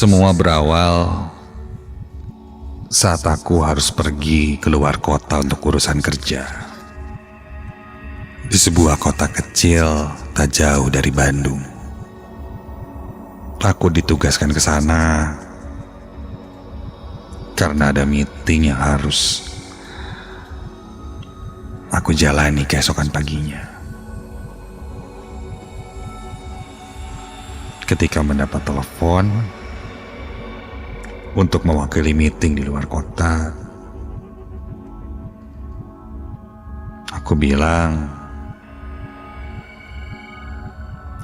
Semua berawal saat aku harus pergi keluar kota untuk urusan kerja. Di sebuah kota kecil tak jauh dari Bandung. Aku ditugaskan ke sana karena ada meeting yang harus aku jalani keesokan paginya. Ketika mendapat telepon untuk mewakili meeting di luar kota, aku bilang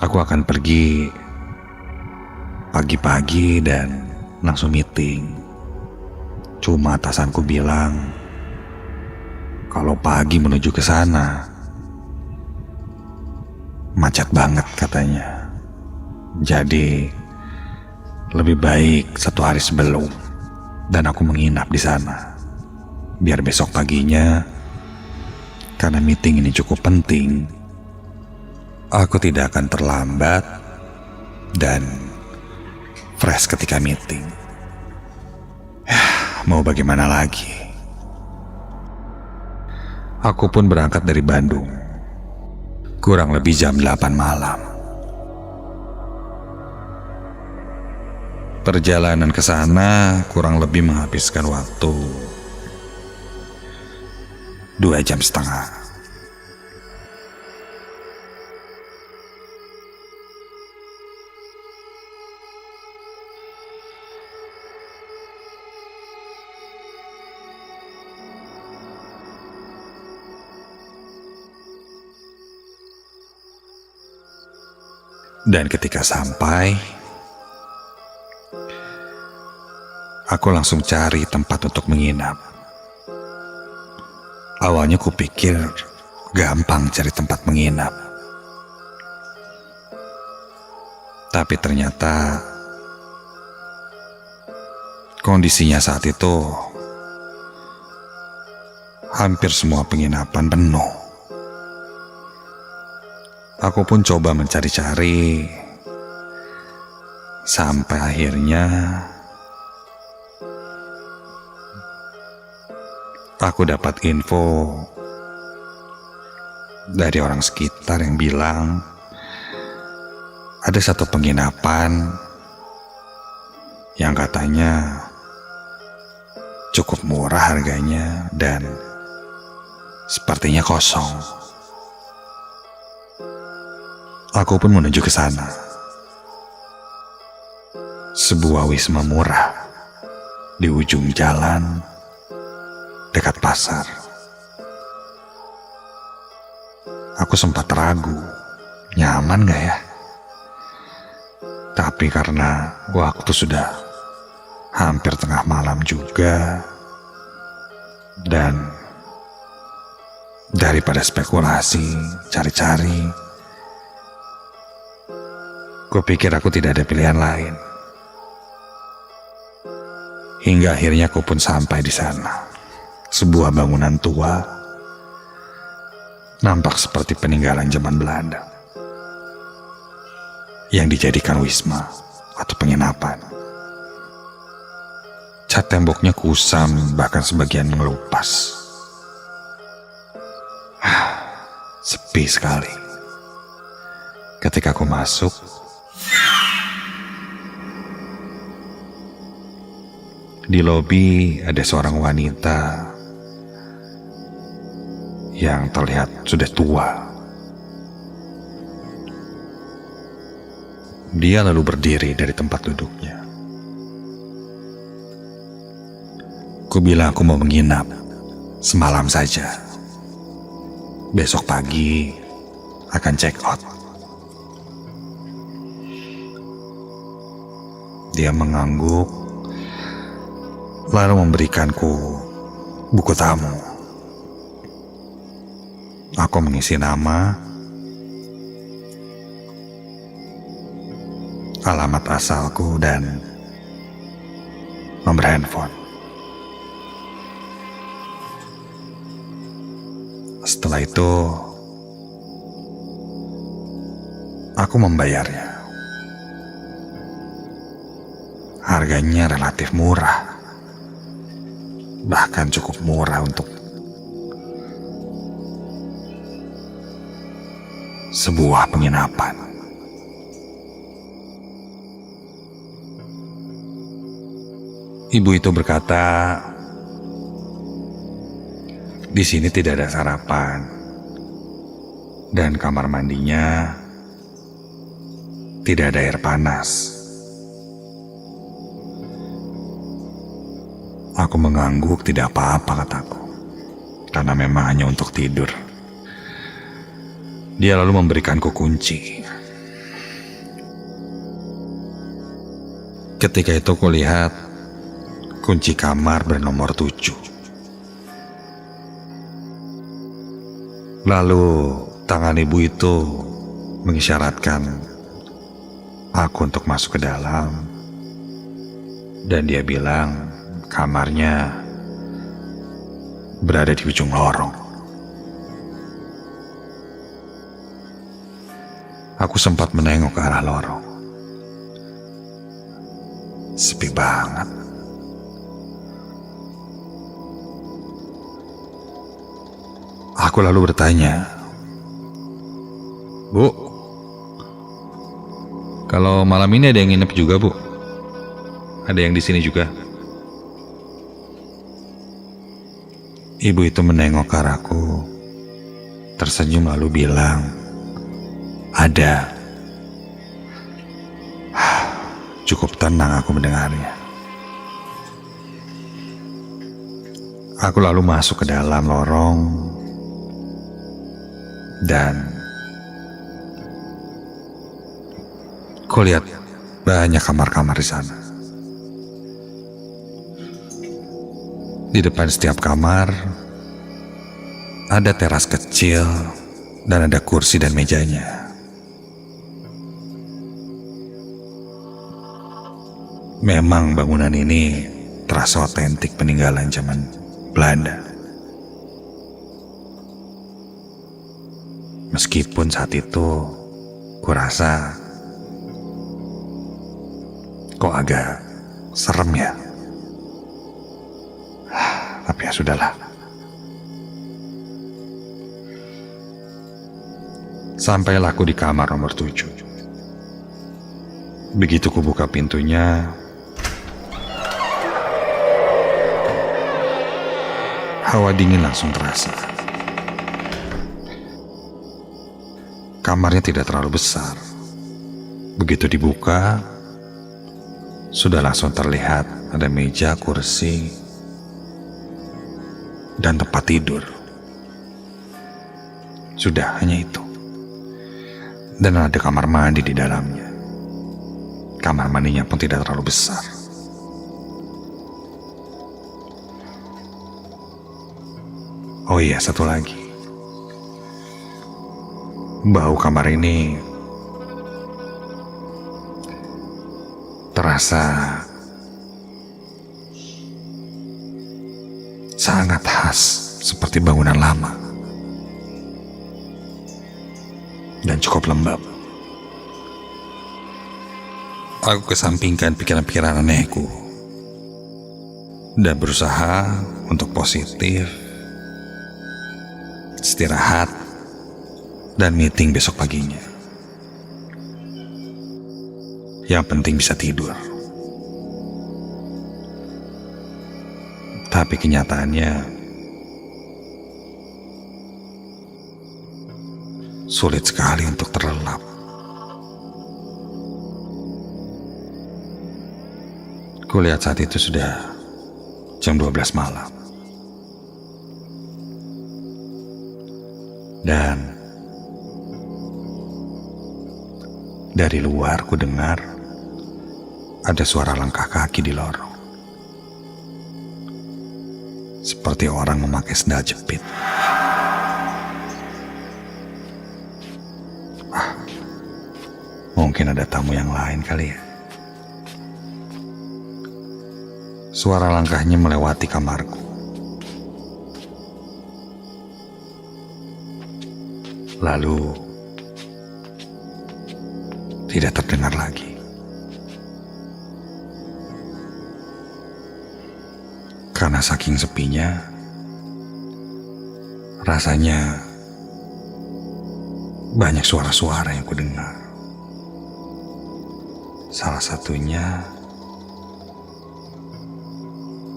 aku akan pergi pagi-pagi dan langsung meeting. Cuma atasanku bilang kalau pagi menuju ke sana macet banget katanya. Jadi lebih baik 1 hari sebelum dan aku menginap di sana. Biar besok paginya, karena meeting ini cukup penting, aku tidak akan terlambat dan fresh ketika meeting. Mau bagaimana lagi? Aku pun berangkat dari Bandung, kurang lebih jam 8 malam. Perjalanan ke sana kurang lebih menghabiskan waktu 2,5 jam. Dan ketika sampai, aku langsung cari tempat untuk menginap. Awalnya kupikir gampang cari tempat menginap. Tapi ternyata kondisinya saat itu hampir semua penginapan penuh. Aku pun coba mencari-cari sampai akhirnya aku dapat info dari orang sekitar yang bilang ada satu penginapan yang katanya cukup murah harganya dan sepertinya kosong. Aku pun menuju ke sana. Sebuah wisma murah di ujung jalan dekat pasar. Aku sempat ragu, nyaman gak ya? Tapi karena waktu sudah hampir tengah malam juga, dan daripada spekulasi, cari-cari, kupikir aku tidak ada pilihan lain. Hingga akhirnya aku pun sampai di sana. Sebuah bangunan tua, nampak seperti peninggalan zaman Belanda, yang dijadikan wisma atau penginapan. Cat temboknya kusam, bahkan sebagian mengelupas. Sepi sekali. Ketika aku masuk, di lobi ada seorang wanita yang terlihat sudah tua. Dia lalu berdiri dari tempat duduknya. Ku bilang aku mau menginap semalam saja. Besok pagi akan check out. Dia mengangguk, lalu memberikanku buku tamu. Aku mengisi nama, alamat asalku, dan nomor handphone. Setelah itu, aku membayarnya. harganya relatif murah. Bahkan cukup murah untuk sebuah penginapan. Ibu itu berkata, di sini tidak ada sarapan dan kamar mandinya tidak ada air panas. Aku mengangguk, tidak apa-apa kataku, karena memang hanya untuk tidur. Dia lalu memberikanku kunci. Ketika itu kulihat kunci kamar bernomor 7. Lalu tangan ibu itu mengisyaratkan aku untuk masuk ke dalam. Dan dia bilang kamarnya berada di ujung lorong. Aku sempat menengok ke arah lorong. Sepi banget. Aku lalu bertanya, "Bu, kalau malam ini ada yang nginep juga, Bu? Ada yang di sini juga?" Ibu itu menengok ke arahku, tersenyum lalu bilang, "Ada." Cukup tenang aku mendengarnya. Aku lalu masuk ke dalam lorong dan kulihat banyak kamar-kamar di sana. Di depan setiap kamar ada teras kecil dan ada kursi dan mejanya. Memang bangunan ini terasa otentik peninggalan zaman Belanda. Meskipun saat itu kurasa kok agak serem ya. Tapi ya sudahlah. Sampailah aku di kamar nomor 7. Begitu kubuka pintunya, hawa dingin langsung terasa. Kamarnya tidak terlalu besar. Begitu dibuka, sudah langsung terlihat ada meja, kursi, dan tempat tidur. Sudah hanya itu. Dan ada kamar mandi di dalamnya. Kamar mandinya pun tidak terlalu besar. Oh iya, satu lagi. Bau kamar ini terasa sangat khas, seperti bangunan lama dan cukup lembab. Aku kesampingkan pikiran-pikiran anehku dan berusaha untuk positif, istirahat, dan meeting besok paginya. Yang penting bisa tidur. Tapi kenyataannya sulit sekali untuk terlelap. Kulihat saat itu sudah jam 12 malam. Dan dari luar ku dengar ada suara langkah kaki di lorong. Seperti orang memakai sendal jepit. Mungkin ada tamu yang lain kali ya. Suara langkahnya melewati kamarku. Lalu tidak terdengar lagi. Karena saking sepinya, rasanya banyak suara-suara yang kudengar. Salah satunya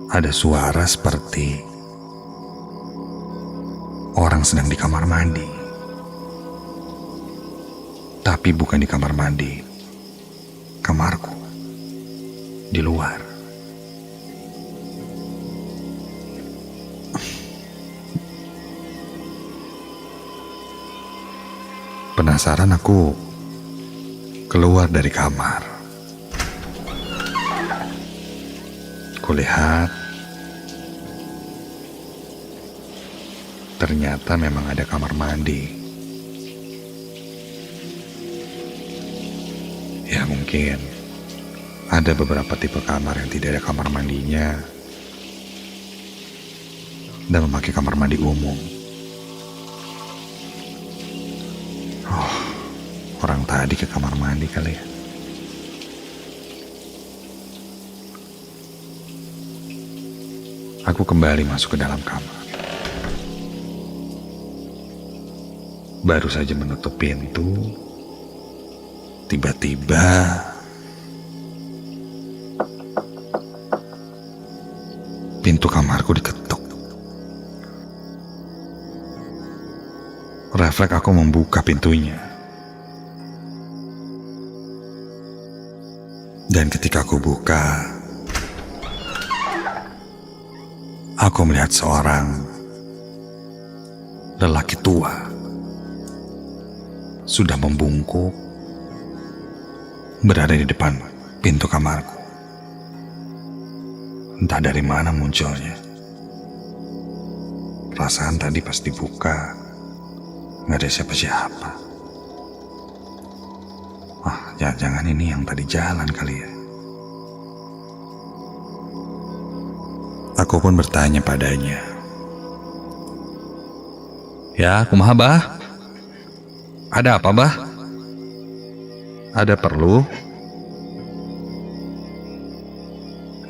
ada suara seperti orang sedang di kamar mandi. Tapi bukan di kamar mandi, kamarku, di luar. Penasaran aku keluar dari kamar. Kulihat, ternyata memang ada kamar mandi. Ya mungkin ada beberapa tipe kamar yang tidak ada kamar mandinya dan memakai kamar mandi umum. Orang tadi ke kamar mandi kali ya. Aku kembali masuk ke dalam kamar. Baru saja menutup pintu, tiba-tiba pintu kamarku diketuk. Refleks aku membuka pintunya. Dan ketika aku buka, aku melihat seorang lelaki tua sudah membungkuk berada di depan pintu kamarku. Entah dari mana munculnya. Perasaan tadi pas dibuka nggak ada siapa-siapa. Jangan-jangan ini yang tadi jalan kali ya. Aku pun bertanya padanya. Ya, kumaha bah? Ada apa bah? Ada perlu?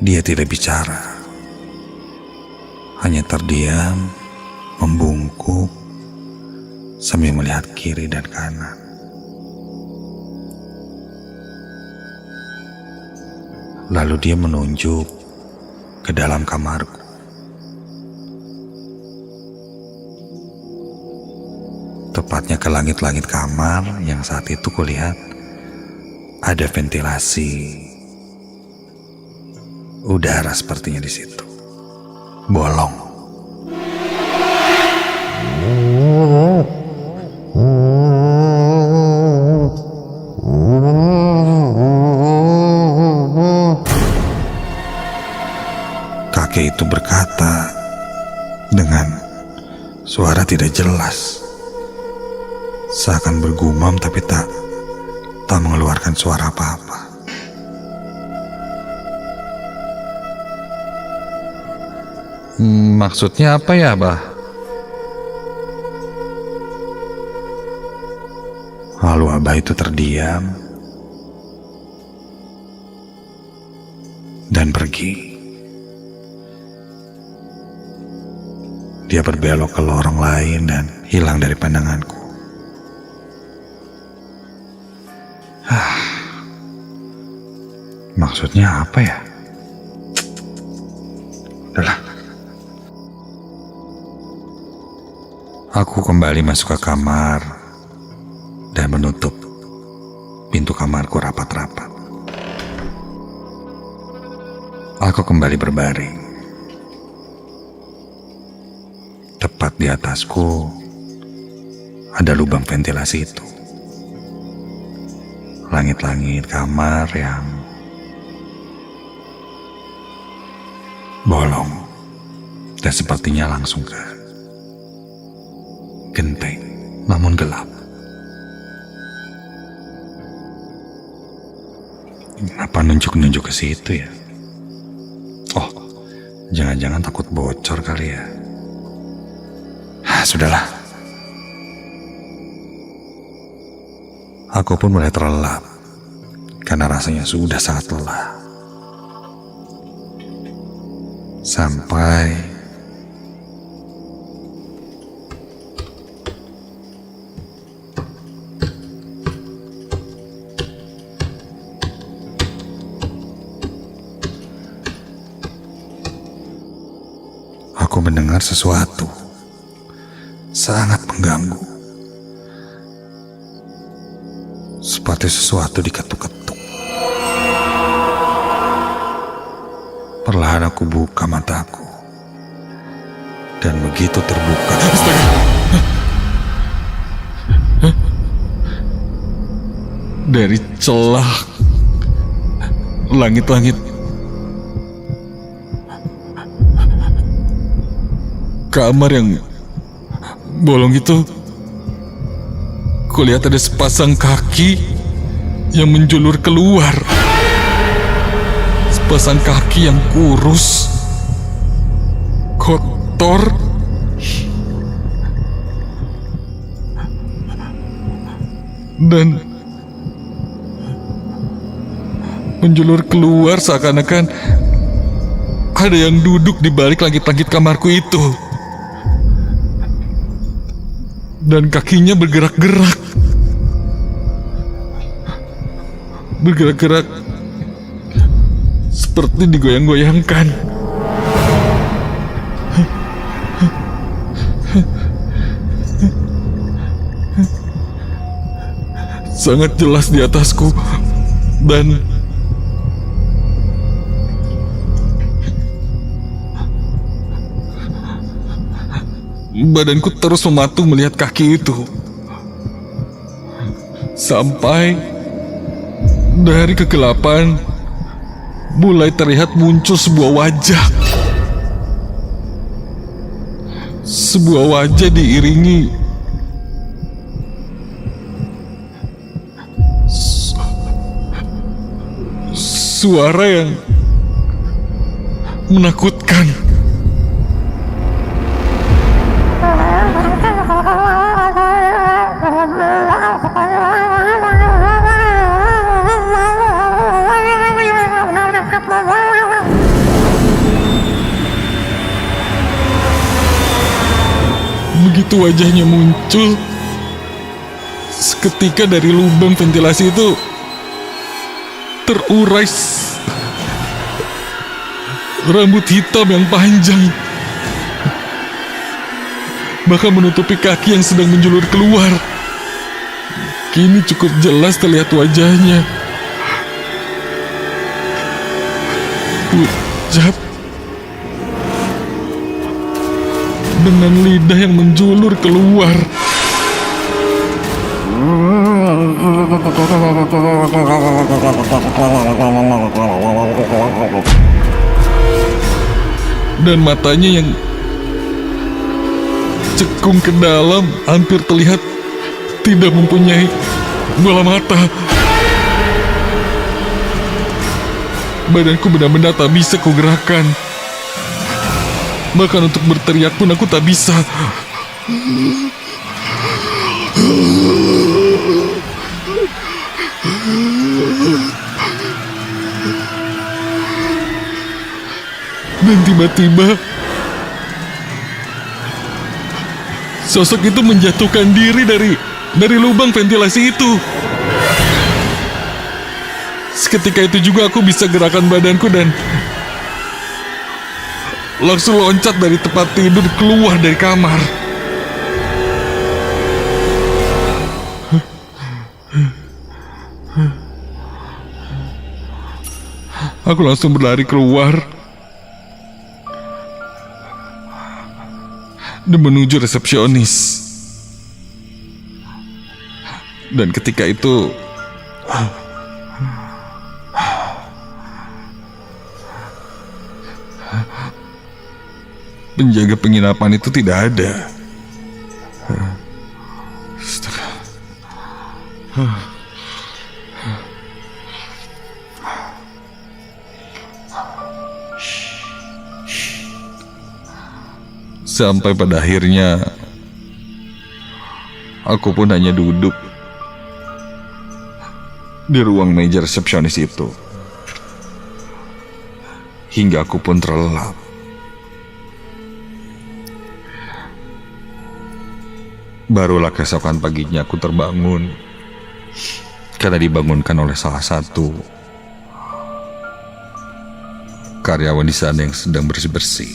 Dia tidak bicara. Hanya terdiam, membungkuk, sambil melihat kiri dan kanan. Lalu dia menunjuk ke dalam kamarku. Tepatnya ke langit-langit kamar yang saat itu kulihat ada ventilasi udara sepertinya di situ. Bolong. Kakek itu berkata dengan suara tidak jelas, seakan bergumam tapi tak mengeluarkan suara apa-apa. Maksudnya apa ya, bah? Lalu abah itu terdiam dan pergi. Dia berbelok ke lorong lain dan hilang dari pandanganku. Maksudnya apa ya? Udahlah. Aku kembali masuk ke kamar dan menutup pintu kamarku rapat-rapat. Aku kembali berbaring. Tepat di atasku ada lubang ventilasi itu. Langit-langit kamar yang bolong dan sepertinya langsung ke genteng, namun gelap. Kenapa nunjuk-nunjuk ke situ ya? Oh, jangan-jangan takut bocor kali ya. Sudahlah. Aku pun mulai terlelap karena rasanya sudah sangat lelah. Sampai aku mendengar sesuatu sangat mengganggu, seperti sesuatu diketuk-ketuk. Perlahan aku buka mataku, dan begitu terbuka, dari celah langit-langit kamar yang bolong itu, kulihat ada sepasang kaki yang menjulur keluar. Sepasang kaki yang kurus, kotor, dan menjulur keluar seakan-akan ada yang duduk di balik langit-langit kamarku itu. Dan kakinya bergerak-gerak. Bergerak-gerak seperti digoyang-goyangkan. Sangat jelas di atasku. Dan badanku terus mematung melihat kaki itu. Sampai dari kegelapan mulai terlihat muncul sebuah wajah. Sebuah wajah diiringi suara yang menakutkan. Begitu wajahnya muncul, seketika dari lubang ventilasi itu terurai rambut hitam yang panjang, bahkan menutupi kaki yang sedang menjulur keluar. Kini cukup jelas terlihat wajahnya. Pucat dengan lidah yang menjulur keluar. Dan matanya yang cekung ke dalam, hampir terlihat tidak mempunyai bola mata. Badanku benar-benar tak bisa kugerakkan. Bahkan untuk berteriak pun aku tak bisa. Dan tiba-tiba sosok itu menjatuhkan diri dari lubang ventilasi itu. Seketika itu juga aku bisa gerakan badanku dan langsung loncat dari tempat tidur keluar dari kamar. Aku langsung berlari keluar dan menuju resepsionis. Dan ketika itu penjaga penginapan itu tidak ada. Sampai pada akhirnya aku pun hanya duduk di ruang meja resepsionis itu hingga aku pun terlelap. Barulah keesokan paginya aku terbangun karena dibangunkan oleh salah satu karyawan di sana yang sedang bersih-bersih.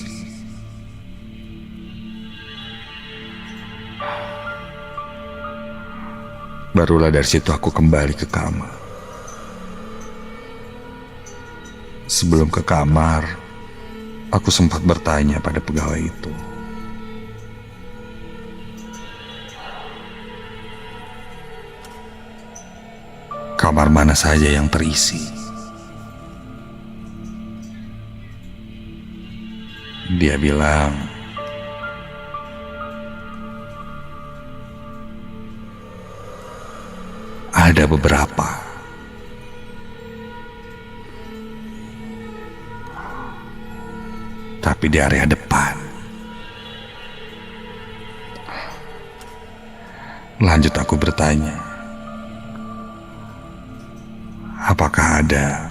Barulah dari situ aku kembali ke kamar. Sebelum ke kamar, aku sempat bertanya pada pegawai itu. Kamar mana saja yang terisi? Dia bilang, ada beberapa. Tapi di area depan. Lanjut aku bertanya, apakah ada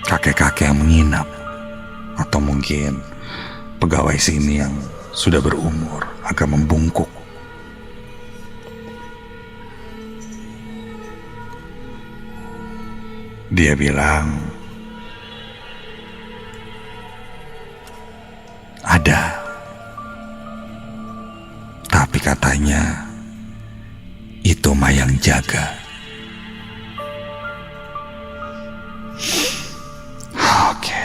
kakek-kakek yang menginap? Atau mungkin pegawai sini yang sudah berumur, agak membungkuk? Dia bilang, ada. Tapi katanya itu Mayang jaga. Oke.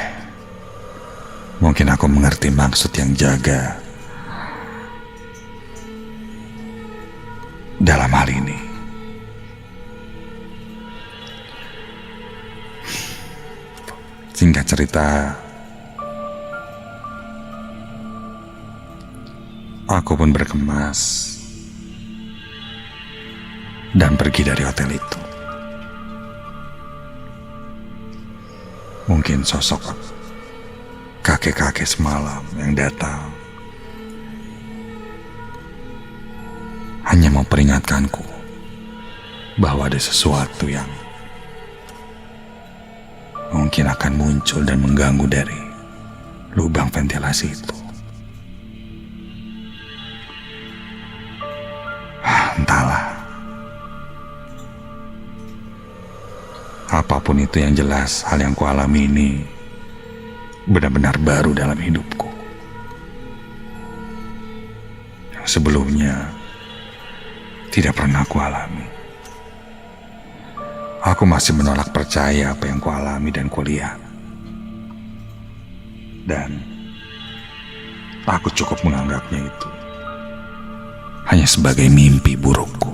Mungkin aku mengerti maksud yang jaga dalam hal ini. Singkat cerita, aku pun berkemas dan pergi dari hotel itu. Mungkin sosok kakek-kakek semalam yang datang hanya mau peringatkanku bahwa ada sesuatu yang mungkin akan muncul dan mengganggu dari lubang ventilasi itu. Entahlah. Apapun itu, yang jelas hal yang kualami ini benar-benar baru dalam hidupku. Yang sebelumnya tidak pernah kualami. Aku masih menolak percaya apa yang kualami dan kulihat. Dan aku cukup menganggapnya itu hanya sebagai mimpi burukku.